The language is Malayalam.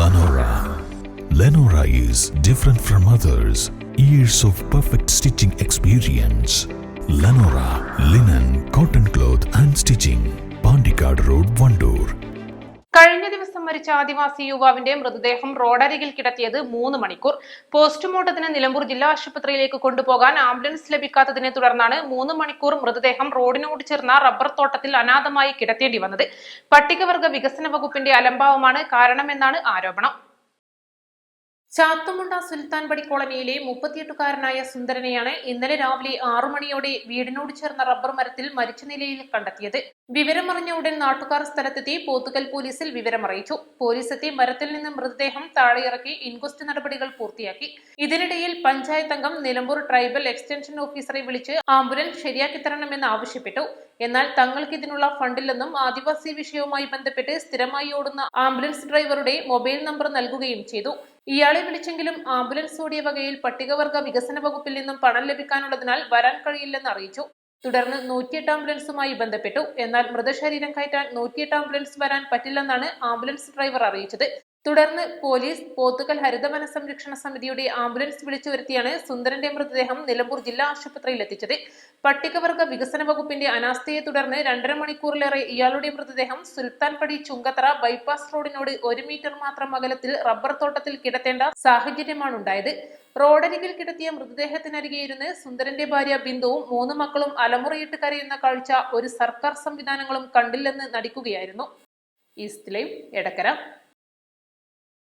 Lenora. Lenora is different from others. Years of perfect stitching experience. Lenora linen, cotton cloth and stitching. Pandikad Road, Vandoor. കഴിഞ്ഞ ദിവസം മരിച്ച ആദിവാസി യുവാവിന്റെ മൃതദേഹം റോഡരികിൽ കിടത്തിയത് 3 മണിക്കൂർ. പോസ്റ്റ്മോർട്ടത്തിന് നിലമ്പൂർ ജില്ലാ ആശുപത്രിയിലേക്ക് കൊണ്ടുപോകാൻ ആംബുലൻസ് ലഭിക്കാത്തതിനെ തുടർന്നാണ് 3 മണിക്കൂർ മൃതദേഹം റോഡിനോട് ചേർന്ന റബ്ബർ തോട്ടത്തിൽ അനാഥമായി കിടത്തേണ്ടി വന്നത്. പട്ടികവർഗ വികസന വകുപ്പിന്റെ അലംഭാവമാണ് കാരണമെന്നാണ് ആരോപണം. ചാത്തുമുണ്ട സുൽത്താൻപടി കോളനിയിലെ 38-കാരനായ സുന്ദരനെയാണ് ഇന്നലെ രാവിലെ 6 മണിയോടെ വീടിനോട് ചേർന്ന റബ്ബർ മരത്തിൽ മരിച്ച നിലയിൽ കണ്ടെത്തിയത്. വിവരമറിഞ്ഞ ഉടൻ നാട്ടുകാർ സ്ഥലത്തെത്തി പോത്തുകൽ പോലീസിൽ വിവരമറിയിച്ചു. പോലീസ് എത്തി മരത്തിൽ നിന്ന് മൃതദേഹം താഴെയിറക്കി ഇൻക്വസ്റ്റ് നടപടികൾ പൂർത്തിയാക്കി. ഇതിനിടയിൽ പഞ്ചായത്ത് അംഗം നിലമ്പൂർ ട്രൈബൽ എക്സ്റ്റൻഷൻ ഓഫീസറെ വിളിച്ച് ആംബുലൻസ് ശരിയാക്കി തരണമെന്ന് ആവശ്യപ്പെട്ടു. എന്നാൽ തങ്ങൾക്ക് ഇതിനുള്ള ഫണ്ടില്ലെന്നും ആദിവാസി വിഷയവുമായി ബന്ധപ്പെട്ട് സ്ഥിരമായി ഓടുന്ന ആംബുലൻസ് ഡ്രൈവറുടെ മൊബൈൽ നമ്പർ നൽകുകയും ചെയ്തു. ഇയാളെ വിളിച്ചെങ്കിലും ആംബുലൻസ് ഓടിയ വകയിൽ പട്ടികവർഗ വികസന വകുപ്പിൽ നിന്നും പണം ലഭിക്കാനുള്ളതിനാൽ വരാൻ കഴിയില്ലെന്ന് അറിയിച്ചു. തുടർന്ന് 108 ആംബുലൻസുമായി ബന്ധപ്പെട്ടു. എന്നാൽ മൃതശരീരം കയറ്റാൻ 108 ആംബുലൻസ് വരാൻ പറ്റില്ലെന്നാണ് ആംബുലൻസ് ഡ്രൈവർ അറിയിച്ചത്. തുടർന്ന് പോലീസ് പോത്തുകൽ ഹരിതവന സംരക്ഷണ സമിതിയുടെ ആംബുലൻസ് വിളിച്ചു വരുത്തിയാണ് സുന്ദരന്റെ മൃതദേഹം നിലമ്പൂർ ജില്ലാ ആശുപത്രിയിൽ എത്തിച്ചത്. പട്ടികവർഗ വികസന വകുപ്പിന്റെ അനാസ്ഥയെ തുടർന്ന് 2.5 മണിക്കൂറിലേറെ ഇയാളുടെ മൃതദേഹം സുൽത്താൻപടി ചുങ്കത്തറ ബൈപ്പാസ് റോഡിനോട് 1 മീറ്റർ മാത്രം അകലത്തിൽ റബ്ബർ തോട്ടത്തിൽ കിടത്തേണ്ട സാഹചര്യമാണുണ്ടായത്. റോഡരികിൽ കിടത്തിയ മൃതദേഹത്തിനരികെ ഇരുന്ന് സുന്ദരന്റെ ഭാര്യ ബിന്ദുവും 3 മക്കളും അലമുറയിട്ട് കരയുന്ന കാഴ്ച ഒരു സർക്കാർ സംവിധാനങ്ങളും കണ്ടില്ലെന്ന് നടിക്കുകയായിരുന്നു. East live, Edakkara.